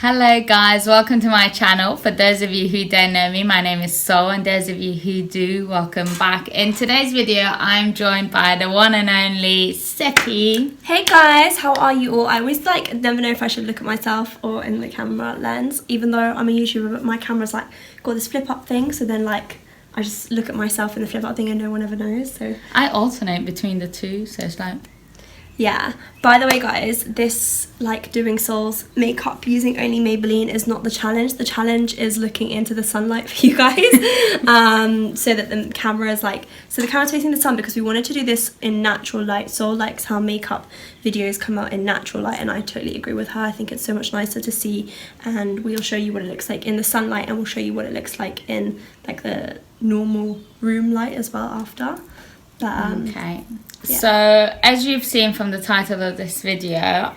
Hello guys, welcome to my channel. For those of you who don't know me, my name is Sol, and those of you who do, welcome back. In today's video, I'm joined by the one and only Seppi. Hey guys, how are you all? I always never know if I should look at myself or in the camera lens, even though I'm a YouTuber, but my camera's got this flip up thing, so then I just look at myself in the flip up thing and no one ever knows. So I alternate between the two, so it's yeah. By the way guys, this doing Sol's makeup using only Maybelline is not the challenge. The challenge is looking into the sunlight for you guys, so that the camera is so the camera's facing the sun, because we wanted to do this in natural light. Sol likes how makeup videos come out in natural light, and I totally agree with her. I think it's so much nicer to see, and we'll show you what it looks like in the sunlight, and we'll show you what it looks like in the normal room light as well after. But, okay. Yeah. So, as you've seen from the title of this video,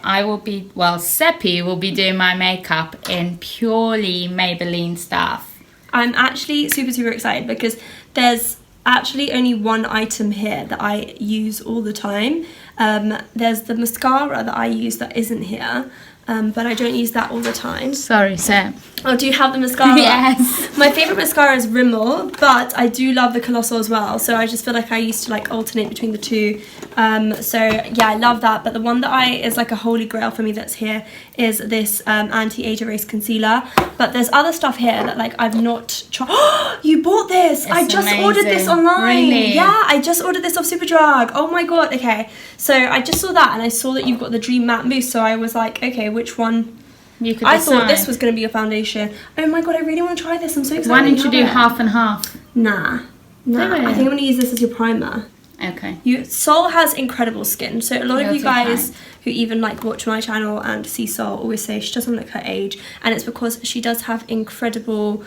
Seppi will be doing my makeup in purely Maybelline stuff. I'm actually super excited because there's actually only one item here that I use all the time. There's the mascara that I use that isn't here, but I don't use that all the time. Sorry, Seb. Oh, do you have the mascara? Yes. My favourite mascara is Rimmel, but I do love the Colossal as well, so I just feel like I used to alternate between the two. So yeah, I love that, but the one that is a holy grail for me that's here is this anti-age erase concealer. But there's other stuff here that I've not tried. You bought this! I just ordered this online. Really? Yeah, I just ordered this off Superdrug. Oh my god. Okay, so I just saw that and I saw that you've got the Dream Matte Mousse, so I was like, okay, which one? You could I decide. thought this was going to be a foundation. Oh my god, I really want to try this. I'm so excited. Why don't you do half and half? Nah. I think I'm going to use this as your primer. Okay. Sol has incredible skin, so a lot of you guys kind. who even watch my channel and see Sol always say she doesn't look her age, and it's because she does have incredible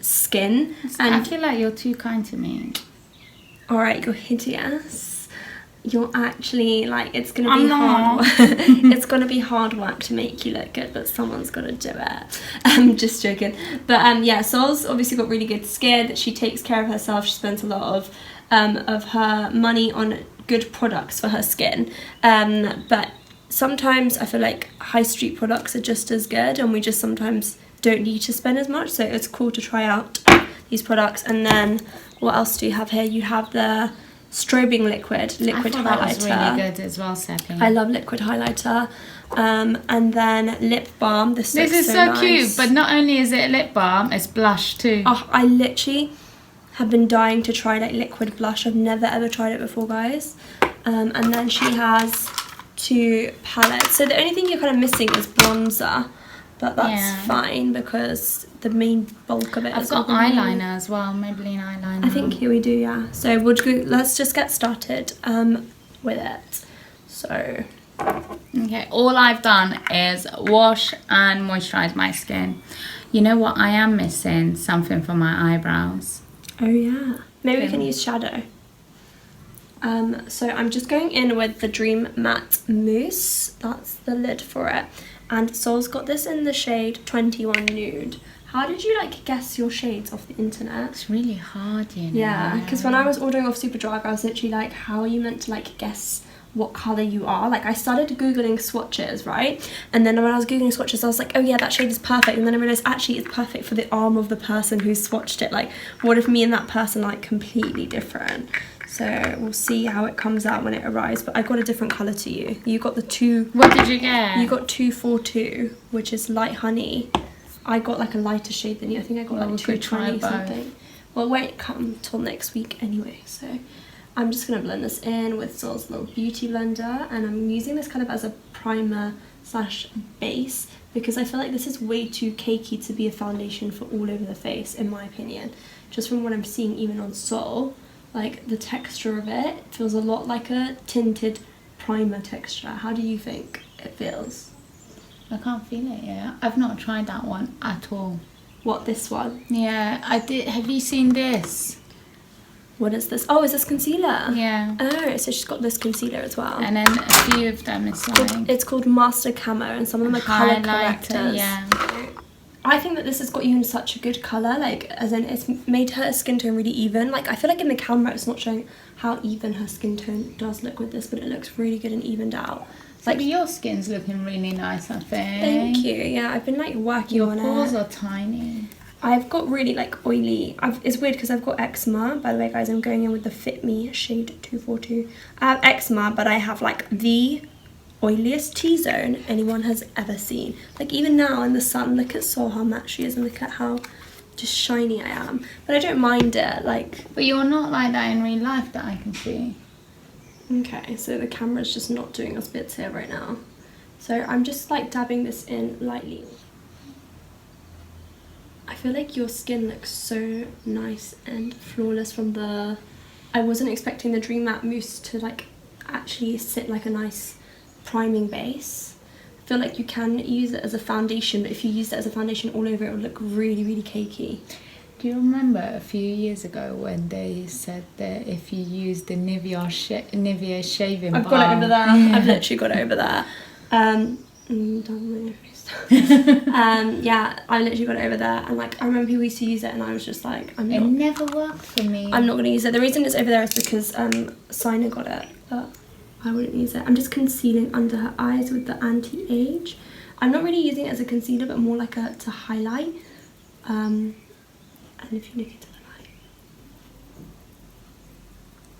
skin. And I feel like you're too kind to me. alright, you're hideous. You're actually it's gonna be hard. It's gonna be hard work to make you look good, but someone's gotta do it. I'm just joking. But yeah, Sol's obviously got really good skin. She takes care of herself. She spends a lot of her money on good products for her skin. But sometimes I feel like high street products are just as good, and we just sometimes don't need to spend as much. So it's cool to try out these products. And then what else do you have here? You have the strobing liquid highlighter. That was really good as well, Seppi. I love liquid highlighter. And then lip balm. This is so nice. cute, but not only is it a lip balm, it's blush too. Oh, I literally have been dying to try liquid blush. I've never ever tried it before, guys. And then she has 2 palettes. So the only thing you're kind of missing is bronzer, but that's fine because the main bulk of it I've is got eyeliner as well, Maybelline eyeliner. I think here we do, yeah. So let's just get started with it. So okay, all I've done is wash and moisturize my skin. You know what I am missing? Something for my eyebrows. oh yeah, maybe we can use shadow. So I'm just going in with the Dream Matte Mousse. That's the lid for it. And Sol's got this in the shade 21 Nude. How did you guess your shades off the internet? It's really hard, you know. Yeah, because when I was ordering off Superdrug, I was literally how are you meant to guess what colour you are? I started googling swatches, right? And then when I was googling swatches, I was like, oh yeah, that shade is perfect. And then I realised actually it's perfect for the arm of the person who swatched it. What if me and that person completely different? So we'll see how it comes out when it arrives. But I got a different colour to you. You got the 2... What did you get? You got 242, which is light honey. I got a lighter shade than you. I think I got 220 something. Well, wait, come till next week anyway. So I'm just going to blend this in with Sol's little beauty blender. And I'm using this kind of as a primer / base, because I feel like this is way too cakey to be a foundation for all over the face, in my opinion. Just from what I'm seeing even on Sol. The texture of it feels a lot like a tinted primer texture. How do you think it feels? I can't feel it yet. I've not tried that one at all. What, this one? Yeah, I did. Have you seen this? What is this? Oh, is this concealer? Yeah. Oh, so she's got this concealer as well. And then a few of them is It's called Master Camo, and some of them are colour correctors. Yeah. I think that this has got you in such a good colour, as in it's made her skin tone really even. I feel like in the camera it's not showing how even her skin tone does look with this, but it looks really good and evened out. Like your skin's looking really nice, I think. Thank you. Yeah, I've been like working on it. Your pores are tiny. I've got really like oily. It's weird because I've got eczema. By the way, guys, I'm going in with the Fit Me shade 242. I have eczema, but I have like the oiliest T-zone anyone has ever seen. Like even now in the sun, look at how matte she is, and look at how just shiny I am. But I don't mind it. Like. But you're not like that in real life, that I can see. Okay, so the camera's just not doing us bits here right now. So I'm just like dabbing this in lightly. I feel like your skin looks so nice and flawless from the... I wasn't expecting the Dream Matte Mousse to like actually sit like a nice priming base. I feel like you can use it as a foundation, but if you use it as a foundation all over, it would look really, really cakey. Do you remember a few years ago when they said that if you use the Nivea shaving balm... I've got it over there. Yeah. I've literally got it over there. Yeah, I literally got it over there, and like I remember people used to use it, and I was just like, it never worked for me. I'm not gonna use it. The reason it's over there is because Sina got it, but I wouldn't use it. I'm just concealing under her eyes with the anti-age. I'm not really using it as a concealer, but more like to highlight. And if you look into the light,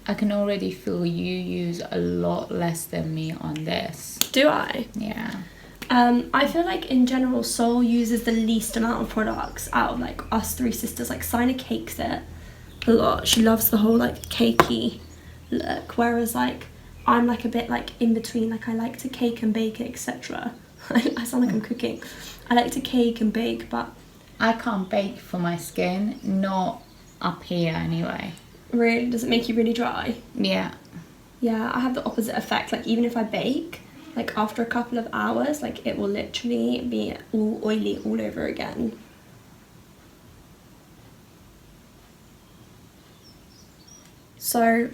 I can already feel you use a lot less than me on this. Do I? Yeah. I feel like in general Sol uses the least amount of products out of like us three sisters. Like Sina cakes it a lot. She loves the whole like cakey look, whereas like I'm like a bit like in between. Like I like to cake and bake, etc. I sound like I'm cooking. I like to cake and bake, but I can't bake for my skin, not up here anyway. Really? Does it make you really dry? Yeah. Yeah, I have the opposite effect. Like even if I bake, like after a couple of hours, like it will literally be all oily all over again. So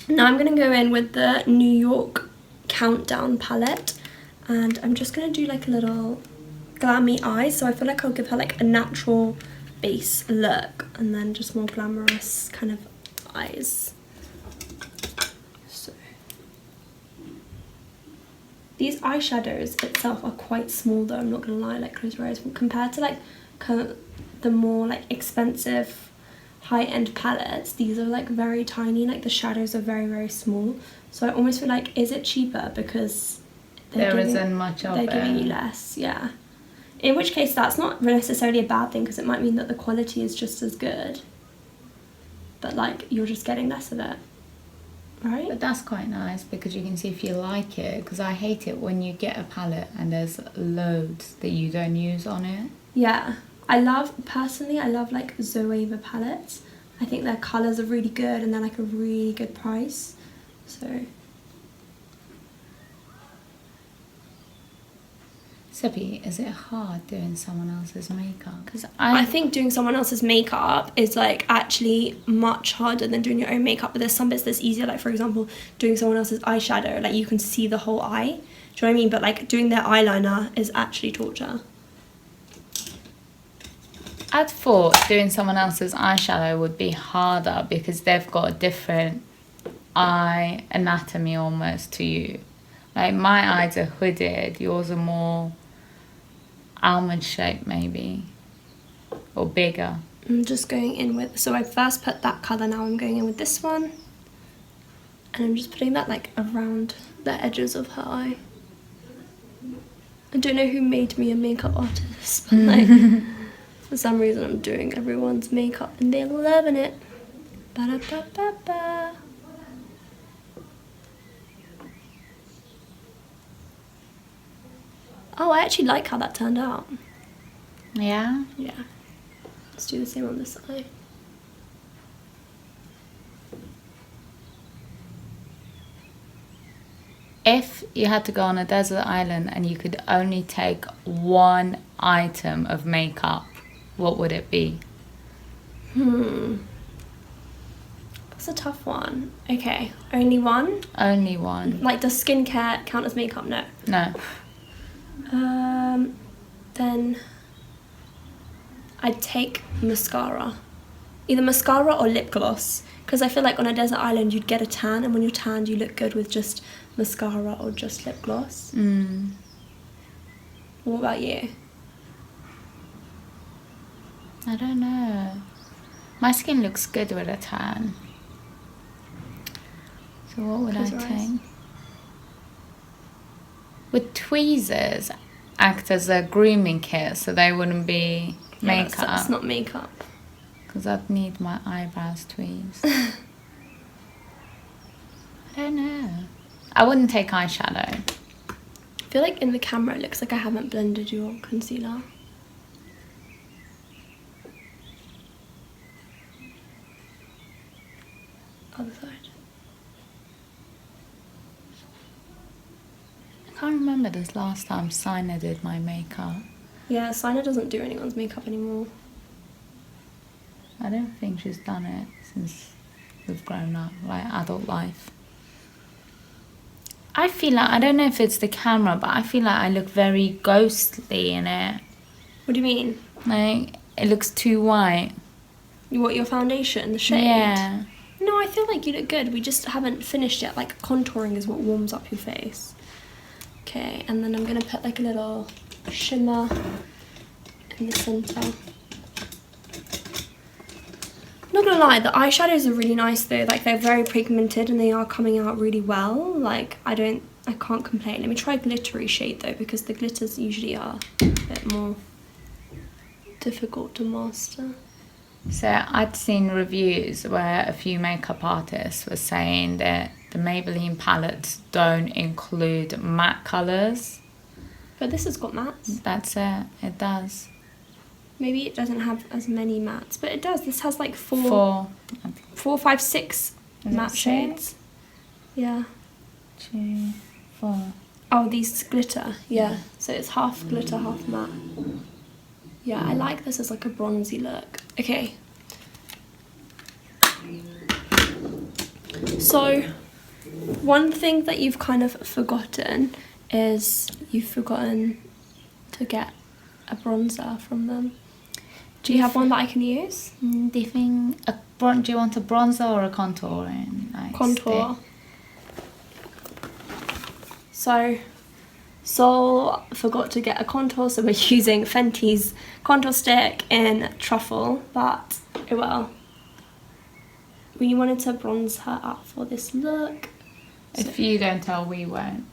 now I'm going to go in with the New York Countdown palette, and I'm just going to do like a little glammy eyes. So I feel like I'll give her like a natural base look and then just more glamorous kind of eyes. So these eyeshadows itself are quite small though, I'm not gonna lie, like close your eyes, compared to like the more like expensive high-end palettes. These are like very tiny, like the shadows are very, very small. So I almost feel like, is it cheaper because there isn't much of it? They're giving you less, yeah. In which case that's not necessarily a bad thing, because it might mean that the quality is just as good, but like you're just getting less of it, right? But that's quite nice because you can see if you like it, because I hate it when you get a palette and there's loads that you don't use on it. Yeah, personally I love like Zoeva palettes. I think their colours are really good and they're like a really good price. So Seppi, is it hard doing someone else's makeup? Because I think doing someone else's makeup is like actually much harder than doing your own makeup, but there's some bits that's easier, like for example doing someone else's eyeshadow, like you can see the whole eye, do you know what I mean? But like doing their eyeliner is actually torture. I thought doing someone else's eyeshadow would be harder because they've got a different eye anatomy almost to you. Like my eyes are hooded, yours are more almond shaped maybe, or bigger. I'm just going in with, so I first put that colour, now I'm going in with this one, and I'm just putting that like around the edges of her eye. I don't know who made me a makeup artist, but like for some reason I'm doing everyone's makeup and they're loving it. Ba-da-ba-ba-ba. Oh, I actually like how that turned out. Yeah? Yeah. Let's do the same on this side. If you had to go on a desert island and you could only take one item of makeup, what would it be? That's a tough one. Okay, only one? Only one. Like, does skincare count as makeup? No. No. Then I'd take mascara. Either mascara or lip gloss. Because I feel like on a desert island you'd get a tan, and when you're tanned you look good with just mascara or just lip gloss. What about you? I don't know. My skin looks good with a tan. So what would I take? Would tweezers act as a grooming kit so they wouldn't be makeup? That's not makeup. Because I'd need my eyebrows tweezed. I don't know. I wouldn't take eyeshadow. I feel like in the camera it looks like I haven't blended your concealer. Other side. I can't remember this last time Sina did my makeup. Yeah, Sina doesn't do anyone's makeup anymore. I don't think she's done it since we've grown up, like adult life. I feel like, I don't know if it's the camera, but I feel like I look very ghostly in it. What do you mean? Like, it looks too white. What, your foundation, the shade? Yeah. No, I feel like you look good. We just haven't finished yet. Like, contouring is what warms up your face. Okay, and then I'm going to put like a little shimmer in the centre. Not gonna lie, the eyeshadows are really nice though. Like, they're very pigmented and they are coming out really well. Like, I can't complain. Let me try a glittery shade though, because the glitters usually are a bit more difficult to master. So I'd seen reviews where a few makeup artists were saying that the Maybelline palettes don't include matte colours. But this has got mattes. That's it. It does. Maybe it doesn't have as many mattes, but it does. This has like four, 5, 6 matte shades. Yeah. 2, 4. Oh, these glitter. Yeah. So it's half glitter, half matte. Yeah, I like this as like a bronzy look. Okay. So, one thing that you've kind of forgotten is you've forgotten to get a bronzer from them. Do you have one that I can use? Do you think do you want a bronzer or a contouring? Like, contour. So, Sol forgot to get a contour, so we're using Fenty's contour stick in Truffle, but oh well. We wanted to bronze her up for this look. If you don't tell, we won't.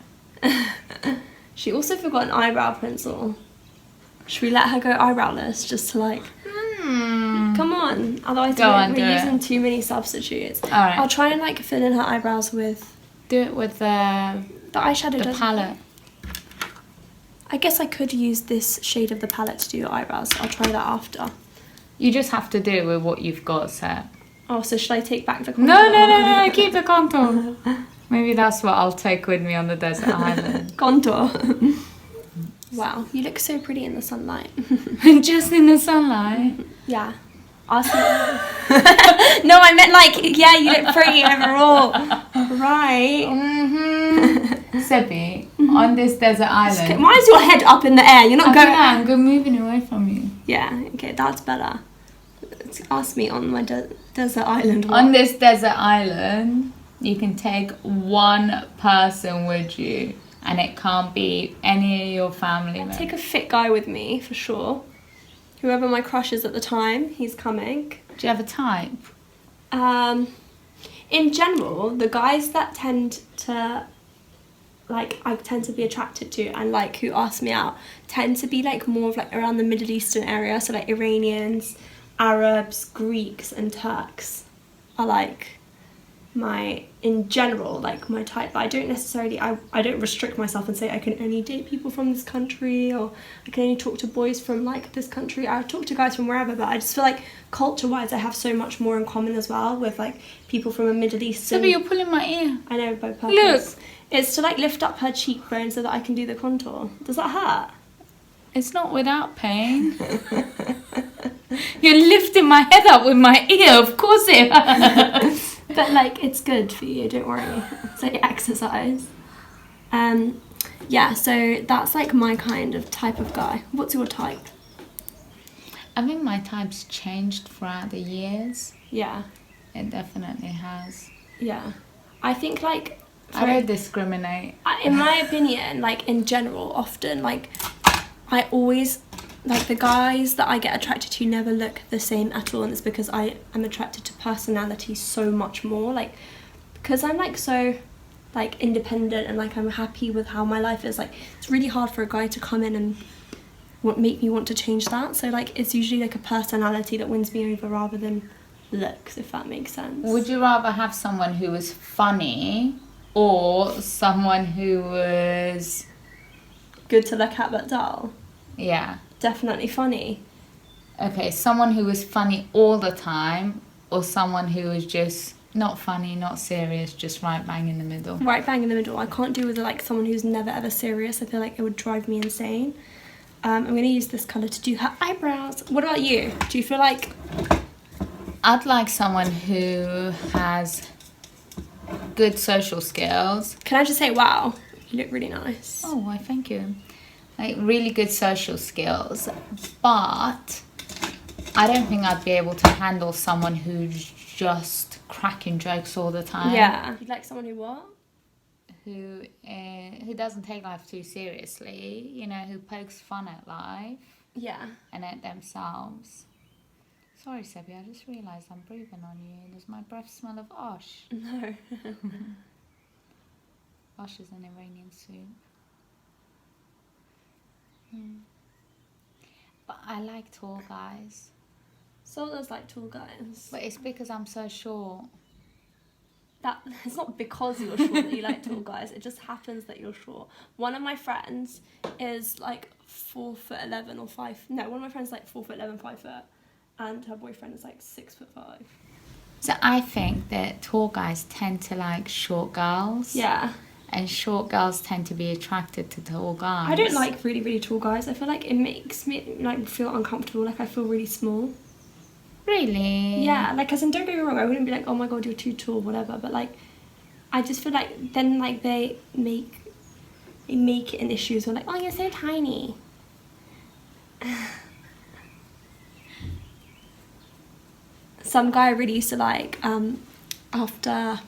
She also forgot an eyebrow pencil. Should we let her go eyebrowless just to like... Come on, otherwise we're using too many substitutes. Alright. I'll try and like fill in her eyebrows with... Do it with the eyeshadow. The palette. I guess I could use this shade of the palette to do your eyebrows. So I'll try that after. You just have to do it with what you've got set. Oh, so should I take back the contour? No, keep the contour. Maybe that's what I'll take with me on the desert island. Contour. Wow, you look so pretty in the sunlight. Just in the sunlight? Yeah. Awesome. No, I meant like, yeah, you look pretty overall. Right. Seppi, on this desert island. Why is your head up in the air? You're not going... I'm good moving away from you. Yeah, okay, that's better. Ask me on my desert island. On this desert island, you can take one person with you, and it can't be any of your family members. Take a fit guy with me, for sure. Whoever my crush is at the time, he's coming. Do you have a type? In general, the guys that tend to... like I tend to be attracted to and like who ask me out tend to be like more of like around the Middle Eastern area, so like Iranians, Arabs, Greeks and Turks are like my, in general, like my type. But I don't necessarily, I don't restrict myself and say I can only date people from this country, or I can only talk to boys from like this country. I talk to guys from wherever, but I just feel like culture wise I have so much more in common as well with like people from a Middle Eastern... So but you're pulling my ear. I know, by purpose. Look. It's to like lift up her cheekbone so that I can do the contour. Does that hurt? It's not without pain. You're lifting my head up with my ear, of course it hurts. But like, it's good for you, don't worry. It's like exercise. Yeah, so that's like my kind of type of guy. What's your type? I think my type's changed throughout the years. Yeah. It definitely has. Yeah. I think, like... I don't discriminate. In my opinion, like, in general, often, like, I always... Like, the guys that I get attracted to never look the same at all, and it's because I am attracted to personality so much more. Like, because I'm, like, so, like, independent and, like, I'm happy with how my life is. Like, it's really hard for a guy to come in and make me want to change that. So, like, it's usually, like, a personality that wins me over rather than looks, if that makes sense. Would you rather have someone who was funny or someone who was... good to look at but dull? Yeah. Definitely funny. Okay, someone who was funny all the time or someone who was just not funny, not serious, just right bang in the middle? Right bang in the middle. I can't do with, like, someone who's never ever serious. I feel like it would drive me insane. I'm going to use this colour to do her eyebrows. What about you? Do you feel like... I'd like someone who has good social skills. Can I just say, wow, you look really nice. Oh, why, thank you. Like, really good social skills, but I don't think I'd be able to handle someone who's just cracking jokes all the time. Yeah. You'd like someone who what? Who doesn't take life too seriously, you know, who pokes fun at life. Yeah. And at themselves. Sorry, Sebi, I just realised I'm breathing on you. Does my breath smell of osh? No. Osh is an Iranian soup. But I like tall guys. So does, like, tall guys. But it's because I'm so short. That it's not because you're short that you like tall guys. It just happens that you're short. One of my friends is like 4'11" or 5. No, one of my friends is like 4'11", 5 foot, and her boyfriend is like 6'5". So I think that tall guys tend to like short girls. Yeah. And short girls tend to be attracted to tall guys. I don't like really, really tall guys. I feel like it makes me like feel uncomfortable. Like I feel really small. Really? Yeah, like, as in, don't get me wrong, I wouldn't be like, oh my god, you're too tall, whatever, but like, I just feel like then, like, they make it an issue, so like, oh, you're so tiny. Some guy I really used to like, after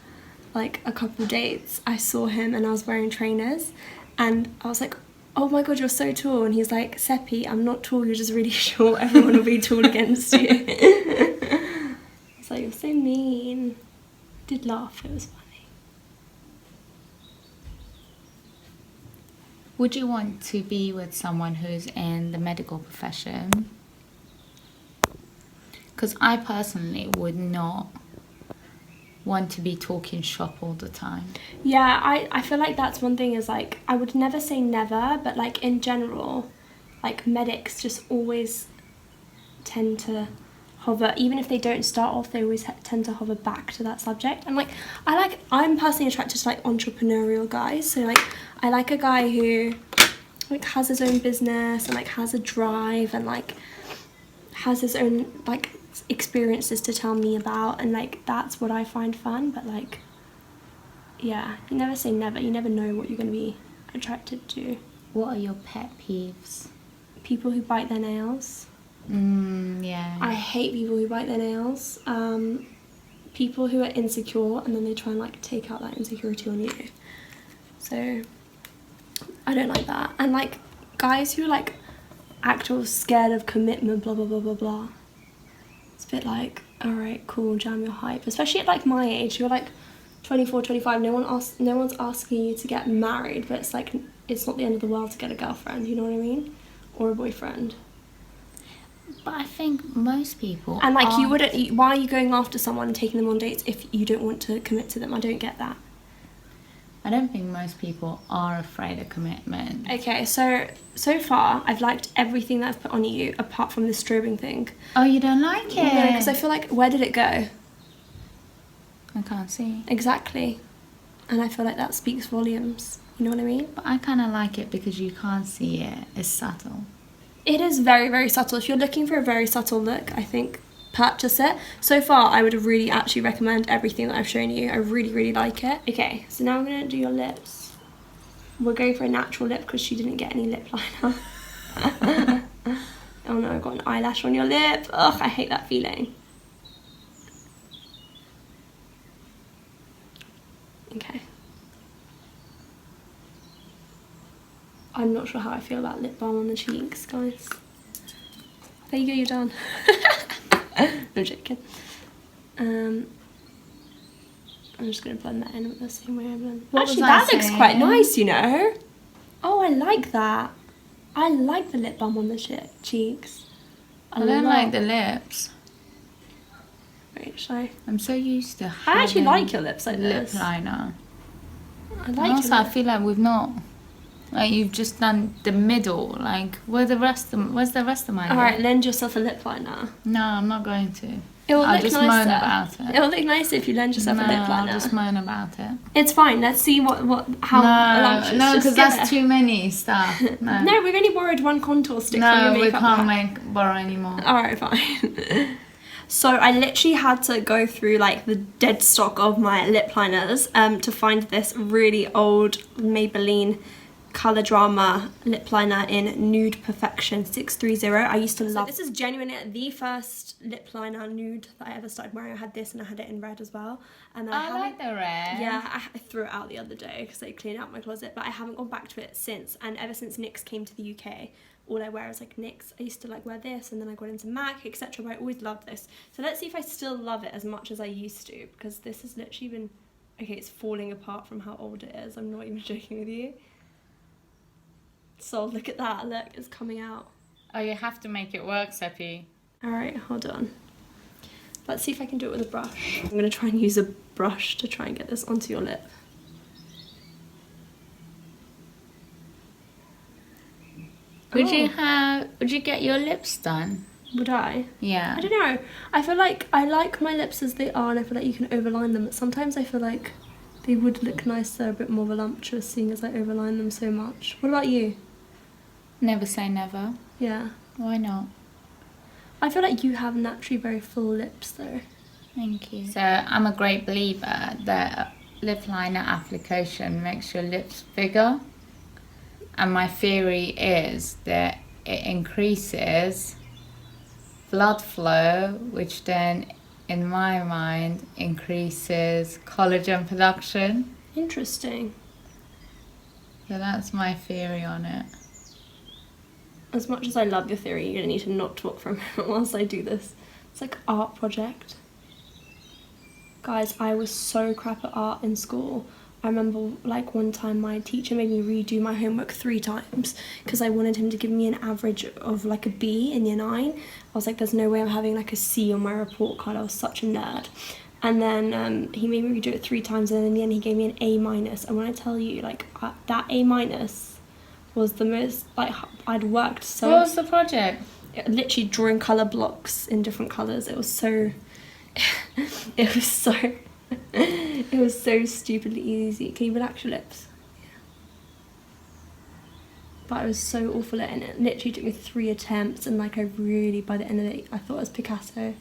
like a couple dates, I saw him and I was wearing trainers, and I was like, oh my god, you're so tall. And he's like, Seppi, I'm not tall, you're just really short, everyone will be tall against you. It's like, you're so mean. Did laugh, it was funny. Would you want to be with someone who's in the medical profession? Because I personally would not want to be talking shop all the time. Yeah, I feel like that's one thing is like, I would never say never, but like in general, like medics just always tend to hover, even if they don't start off, they always tend to hover back to that subject. And like, I'm personally attracted to like entrepreneurial guys, so like I like a guy who like has his own business and like has a drive and like has his own like experiences to tell me about, and like that's what I find fun. But like, yeah, you never say never. You never know what you're going to be attracted to. What are your pet peeves? People who bite their nails. Yeah. I hate people who bite their nails. People who are insecure and then they try and like take out that insecurity on you. So I don't like that. And like guys who like act all scared of commitment, blah blah blah blah blah. It's a bit like, alright, cool, jam your hype. Especially at like my age, you're like 24, 25, no one's asking you to get married, but it's like, it's not the end of the world to get a girlfriend, you know what I mean? Or a boyfriend. But I think most people and like you wouldn't, why are you going after someone and taking them on dates if you don't want to commit to them? I don't get that. I don't think most people are afraid of commitment. Okay, so far I've liked everything that I've put on you apart from the strobing thing. Oh, you don't like it? No, because I feel like, where did it go? I can't see. Exactly. And I feel like that speaks volumes. You know what I mean? But I kind of like it because you can't see it. It's subtle. It is very, very subtle. If you're looking for a very subtle look, I think purchase it. So far, I would really actually recommend everything that I've shown you. I really, really like it. Okay, so now I'm going to do your lips. We're going for a natural lip because she didn't get any lip liner. Oh no, I've got an eyelash on your lip. Ugh, I hate that feeling. Okay. I'm not sure how I feel about lip balm on the cheeks, guys. There you go, you're done. No joking. I'm just going to blend that in the same way I blend. Actually, that looks quite nice, you know. Oh, I like that. I like the lip balm on the cheeks. I don't like the lips. Wait, shall I? I'm so used to I actually like your lips like lip this. liner. I like also, I feel like we've not... Like, you've just done the middle. Like, where's the rest of my lip? Alright, lend yourself a lip liner. No, I'm not going to. I'll just moan about it. It'll look nicer if you lend yourself a lip liner. I'll just moan about it. It's fine. Let's see how No, because that's too many stuff. No. No, we've only borrowed one contour stick from your makeup we can't borrow anymore. Alright, fine. So I literally had to go through like the dead stock of my lip liners to find this really old Maybelline Colour Drama lip liner in Nude Perfection 630. I used to love this. Is genuinely the first lip liner nude that I ever started wearing. I had this and I had it in red as well. And I like the red. Yeah, I threw it out the other day because I cleaned out my closet, but I haven't gone back to it since. And ever since NYX came to the UK, all I wear is like NYX. I used to like wear this and then I got into MAC, etc. But I always loved this. So let's see if I still love it as much as I used to, because this has literally been, okay, it's falling apart from how old it is. I'm not even joking with you. So look at that, look, it's coming out. Oh, you have to make it work, Seppi. Alright, hold on. Let's see if I can do it with a brush. I'm going to try and use a brush to try and get this onto your lip. Would you get your lips done? Would I? Yeah. I don't know. I feel like I like my lips as they are and I feel like you can overline them, but sometimes I feel like they would look nicer, a bit more voluptuous, seeing as I overline them so much. What about you? Never say never. Yeah. Why not? I feel like you have naturally very full lips though. Thank you. So I'm a great believer that lip liner application makes your lips bigger. And my theory is that it increases blood flow, which then, in my mind, increases collagen production. Interesting. So that's my theory on it. As much as I love your theory, you're going to need to not talk for a moment whilst I do this. It's like art project. Guys, I was so crap at art in school. I remember like one time my teacher made me redo my homework 3 times because I wanted him to give me an average of like a B in year 9. I was like, there's no way I'm having like a C on my report card. I was such a nerd. And then he made me redo it 3 times and in the end he gave me an A-. And when I tell you, like that A- was the most, like, I'd worked so... What was the project? Literally drawing colour blocks in different colours. It was so... it was so stupidly easy. Can you relax your lips? Yeah. But I was so awful at it and it literally took me 3 attempts and like I really, by the end of it, I thought I was Picasso.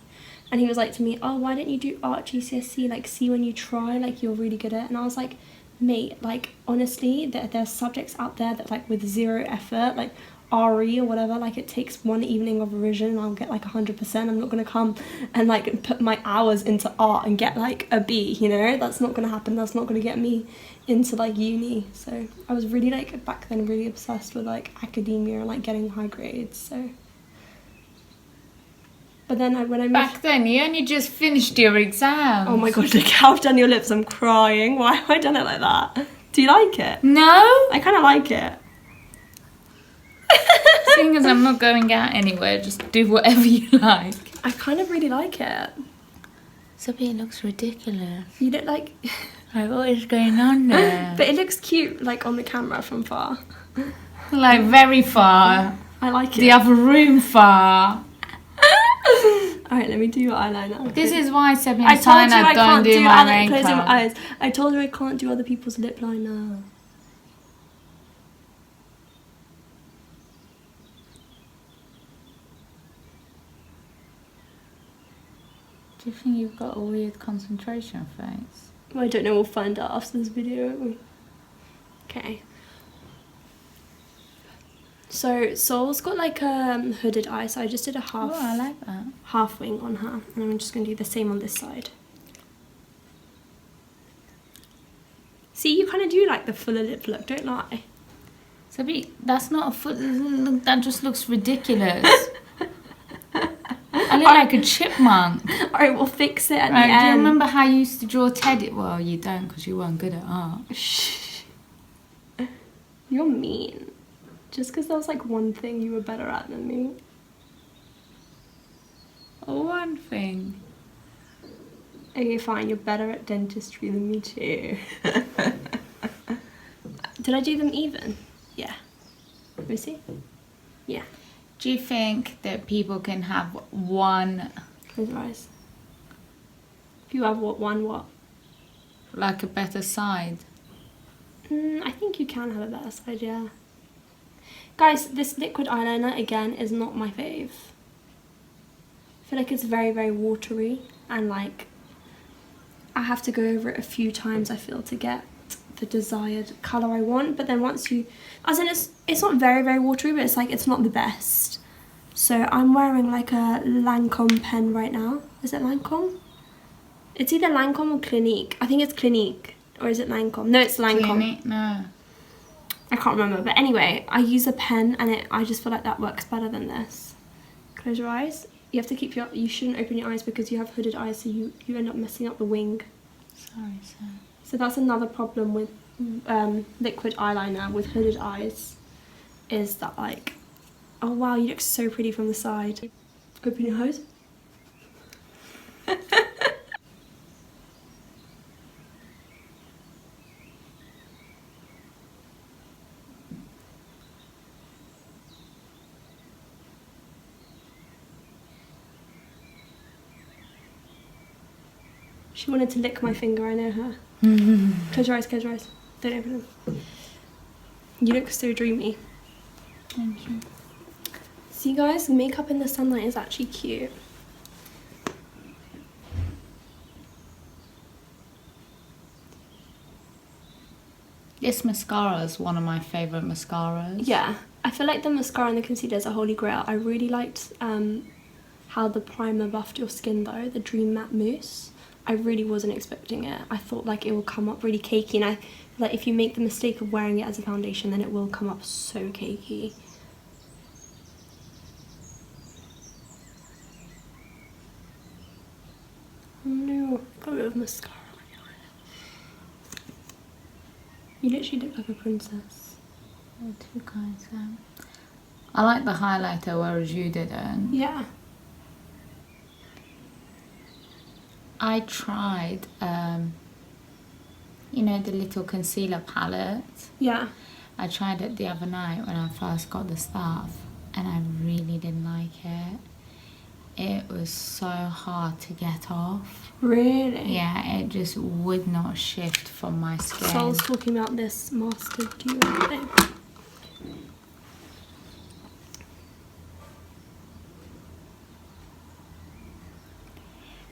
And he was like to me, oh, why don't you do art GCSE? Like, see when you try, like, you're really good at it. And I was like, mate, like, honestly, there's subjects out there that, like, with 0 effort, like, RE or whatever, like, it takes 1 evening of revision and I'll get, like, 100%. I'm not going to come and, like, put my hours into art and get, like, a B, you know? That's not going to happen. That's not going to get me into, like, uni. So I was really, like, back then really obsessed with, like, academia and, like, getting high grades, so... But then when I moved... Back then, you only just finished your exam. Oh my god, look how I've done your lips, I'm crying. Why have I done it like that? Do you like it? No. I kind of like it. Seeing as I'm not going out anywhere, just do whatever you like. I kind of really like it. Sophie, it looks ridiculous. You look like... Like, what is going on there? But it looks cute, like, on the camera from far. Like, very far. I like it. The other room far. Alright, let me do your eyeliner. This is why Sebby I and told you Sana I don't can't do my makeup. closing my eyes. I told her I can't do other people's lip liner. Do you think you've got a weird concentration face? Well, I don't know, we'll find out after this video, won't we? Okay. So Sol's got like a hooded eye, so I just did a half. Oh, I like that. Half wing on her, and I'm just going to do the same on this side. See, you kind of do like the fuller lip look, don't lie. So that's not a full look, that just looks ridiculous. I look like a chipmunk. Alright, we'll fix it at the Do you end. remember how you used to draw Teddy? Well, you don't because you weren't good at art. Shh. You're mean. Just because there was like one thing you were better at than me. One thing. Okay, fine, you're better at dentistry than me too. Did I do them even? Yeah. Let me see. Yeah. Do you think that people can have one... Close your eyes. If you have what? Like a better side? I think you can have a better side, yeah. Guys, this liquid eyeliner, again, is not my fave. I feel like it's very, very watery and like I have to go over it a few times, I feel, to get the desired colour I want. But then once you... As in, it's not very, very watery, but it's like, it's not the best. So I'm wearing like a Lancome pen right now. Is it Lancome? It's either Lancome or Clinique. I think it's Clinique. Or is it Lancome? No, it's Lancome. Clinique? No. I can't remember. But anyway, I use a pen and I just feel like that works better than this. Close your eyes. You have to keep your... You shouldn't open your eyes because you have hooded eyes, so you end up messing up the wing. Sorry, sir. So that's another problem with liquid eyeliner with hooded eyes. Is that like... Oh wow, you look so pretty from the side. Open your eyes. She wanted to lick my finger, I know her. Close your eyes, close your eyes. Don't open them. You look so dreamy. Thank you. See guys, makeup in the sunlight is actually cute. This mascara is one of my favourite mascaras. Yeah, I feel like the mascara and the concealer is a holy grail. I really liked how the primer buffed your skin though, the Dream Matte Mousse. I really wasn't expecting it. I thought like it will come up really cakey, and I feel like if you make the mistake of wearing it as a foundation, then it will come up so cakey. Oh no, got a bit of mascara on your eye. You literally look like a princess. Oh, too kind, Sam. I like the highlighter, whereas you didn't. Yeah. I tried, you know, the little concealer palette. Yeah. I tried it the other night when I first got the stuff, and I really didn't like it. It was so hard to get off. Really? Yeah, it just would not shift from my skin. So I was talking about this Master Duo thing.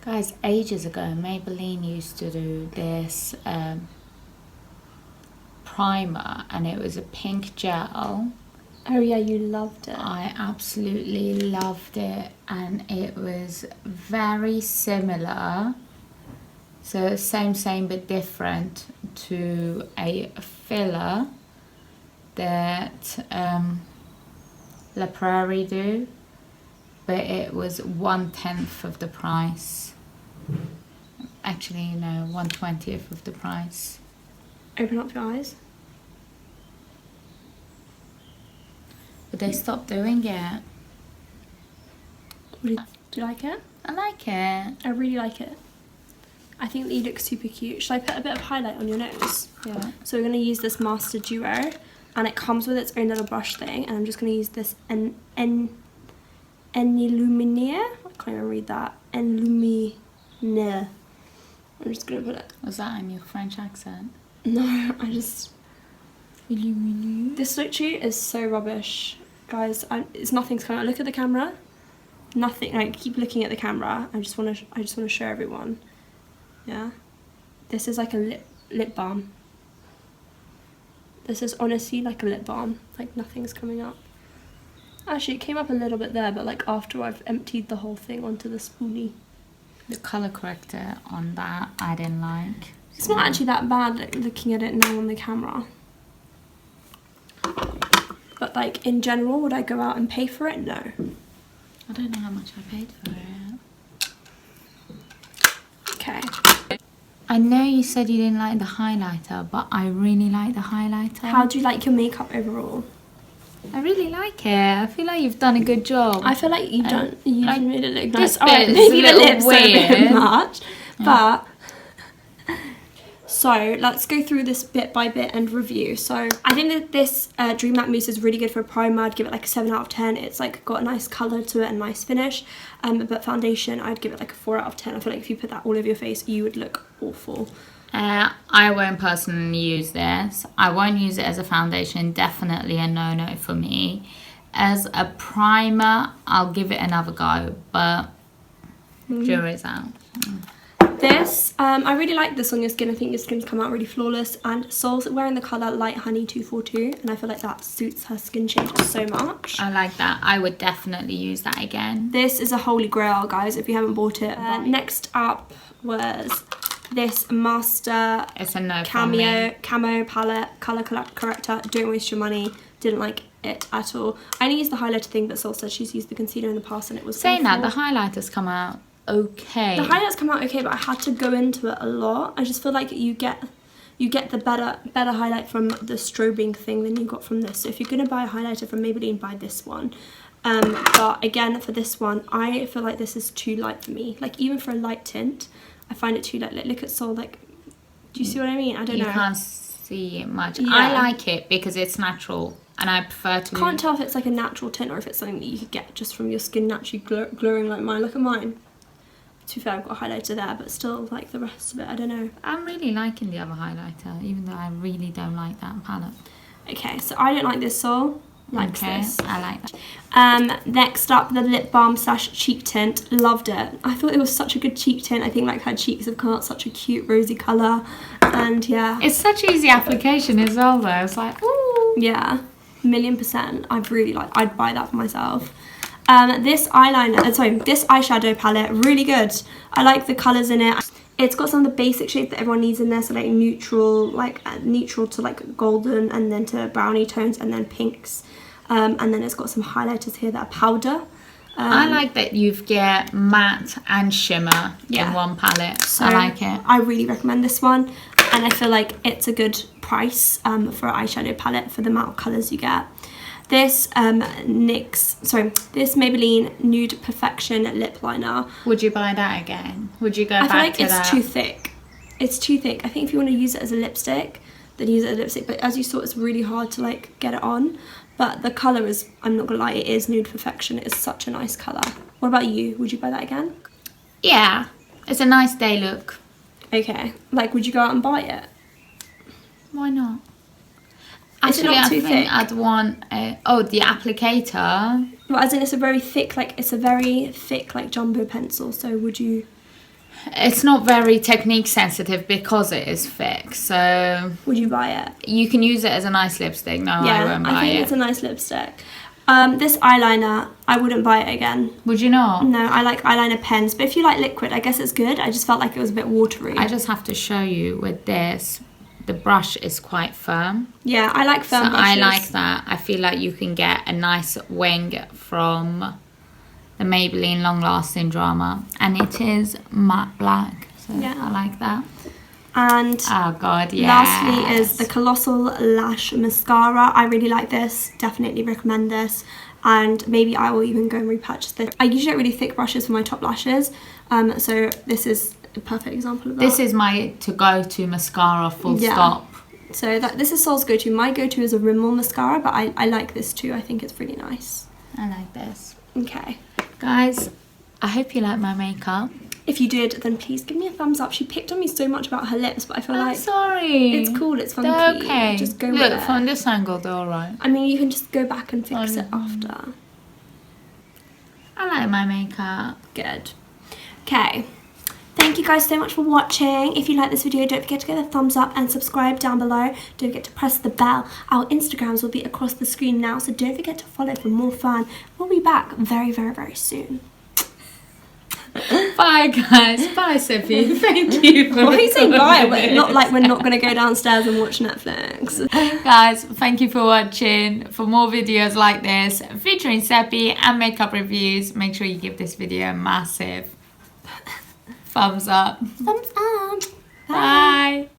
Guys, ages ago, Maybelline used to do this primer, and it was a pink gel. Oh yeah, you loved it. I absolutely loved it, and it was very similar, so same but different, to a filler that La Prairie do, but it was 1/10 of the price. Actually, no, 1/20 of the price. Open up your eyes. But they stopped doing it. Do you like it? I like it. I really like it. I think that you look super cute. Should I put a bit of highlight on your nose? Yeah. So we're going to use this Master Duo, and it comes with its own little brush thing, and I'm just going to use this Enluminaire. I can't even read that. Enluminaire. I'm just going to put it. Was that in your French accent? No, I just... This literally is so rubbish. Guys, it's nothing's coming out. Look at the camera. Nothing. Like, keep looking at the camera. I just want to show everyone. Yeah. This is like a lip balm. This is honestly like a lip balm. Like, nothing's coming up. Actually, it came up a little bit there, but like after I've emptied the whole thing onto the spoolie. The colour corrector on that I didn't like. It's not actually that bad like, looking at it now on the camera. But like in general, would I go out and pay for it? No. I don't know how much I paid for it. Okay. I know you said you didn't like the highlighter, but I really like the highlighter. How do you like your makeup overall? I really like it. I feel like you've done a good job. I feel like you've done. You like, made it look this nice. Alright, bit is maybe a the little lips are a bit weird. much, but. So let's go through this bit by bit and review. So I think that this Dream Matte Mousse is really good for a primer. I'd give it like a 7 out of 10. It's like got a nice colour to it and nice finish. But foundation, I'd give it like a 4 out of 10. I feel like if you put that all over your face, you would look awful. I won't personally use this. I won't use it as a foundation. Definitely a no-no for me. As a primer, I'll give it another go, but jury's out. This, I really like this on your skin. I think your skin's come out really flawless. And Sol's wearing the colour Light Honey 242, and I feel like that suits her skin shade so much. I like that. I would definitely use that again. This is a holy grail, guys, if you haven't bought it. Next up was this Master It's a no from me. Camo palette, colour corrector. Don't waste your money. Didn't like it at all. I only used the highlighter thing, but Sol said she's used the concealer in the past and it was Saying awful. that, the highlighters come out okay. The highlights come out okay, but I had to go into it a lot. I just feel like you get the better highlight from the strobing thing than you got from this. So if you're gonna buy a highlighter from Maybelline, buy this one. But again, for this one, I feel like this is too light for me. Like even for a light tint, I find it too light. Like look at Sol. Like, do you see what I mean? I don't know. You can't see it much. Yeah. I like it because it's natural, and I prefer to. Can't tell if it's like a natural tint or if it's something that you could get just from your skin naturally glowing like mine. Look at mine. To be fair, I've got a highlighter there, but still like the rest of it, I don't know. I'm really liking the other highlighter, even though I really don't like that palette. Okay, so I don't like this, Sol likes this. I like that. Next up, the lip balm / cheek tint. Loved it. I thought it was such a good cheek tint. I think like her cheeks have come out such a cute rosy colour, and yeah. It's such easy application as well, though. It's like, ooh. Yeah, 1,000,000%. I'd buy that for myself. This eyeliner, this eyeshadow palette, really good. I like the colours in it. It's got some of the basic shades that everyone needs in there, so like neutral to like golden, and then to brownie tones, and then pinks. And then it's got some highlighters here that are powder. I like that you've got matte and shimmer in one palette. So I like it. I really recommend this one, and I feel like it's a good price for an eyeshadow palette for the amount of colours you get. This this Maybelline Nude Perfection lip liner. Would you buy that again? Would you go back to that? I feel like it's too thick. It's too thick. I think if you want to use it as a lipstick, then use it as a lipstick. But as you saw, it's really hard to like get it on. But the colour is, I'm not gonna lie, it is Nude Perfection. It is such a nice colour. What about you? Would you buy that again? Yeah, it's a nice day look. Okay. Like, would you go out and buy it? Why not? Actually, I think I'd want the applicator. Well, as in it's a very thick like jumbo pencil. So would you? It's not very technique sensitive because it is thick. So would you buy it? You can use it as a nice lipstick. No, yeah, I won't buy it. I think it's a nice lipstick. This eyeliner, I wouldn't buy it again. Would you not? No, I like eyeliner pens. But if you like liquid, I guess it's good. I just felt like it was a bit watery. I just have to show you with this. The brush is quite firm. Yeah, I like firm brushes. I like that. I feel like you can get a nice wing from the Maybelline Long Lasting Drama. And it is matte black. So yeah. I like that. And oh god, yeah. Lastly is the Colossal Lash Mascara. I really like this. Definitely recommend this. And maybe I will even go and repurchase this. I usually get really thick brushes for my top lashes. So this is a perfect example of that. This is my to-go-to mascara, full stop. So this is Sol's go-to. My go-to is a Rimmel mascara, but I like this too. I think it's really nice. I like this. Okay. Guys, I hope you like my makeup. If you did, then please give me a thumbs up. She picked on me so much about her lips, but I feel like... sorry. It's cool, it's funky. They're okay. Just go Look, with it. from this angle, they're alright. I mean, you can just go back and fix it after. I like my makeup. Good. Okay. Thank you guys so much for watching. If you like this video, don't forget to give it a thumbs up and subscribe down below. Don't forget to press the bell. Our Instagrams will be across the screen now, so don't forget to follow for more fun. We'll be back very, very, very soon. Bye, guys. Bye, Seppi. Thank you. Why are you saying bye? Not like we're not going to go downstairs and watch Netflix. Guys, thank you for watching. For more videos like this featuring Seppi and makeup reviews, make sure you give this video a massive thumbs up. Thumbs up. Bye.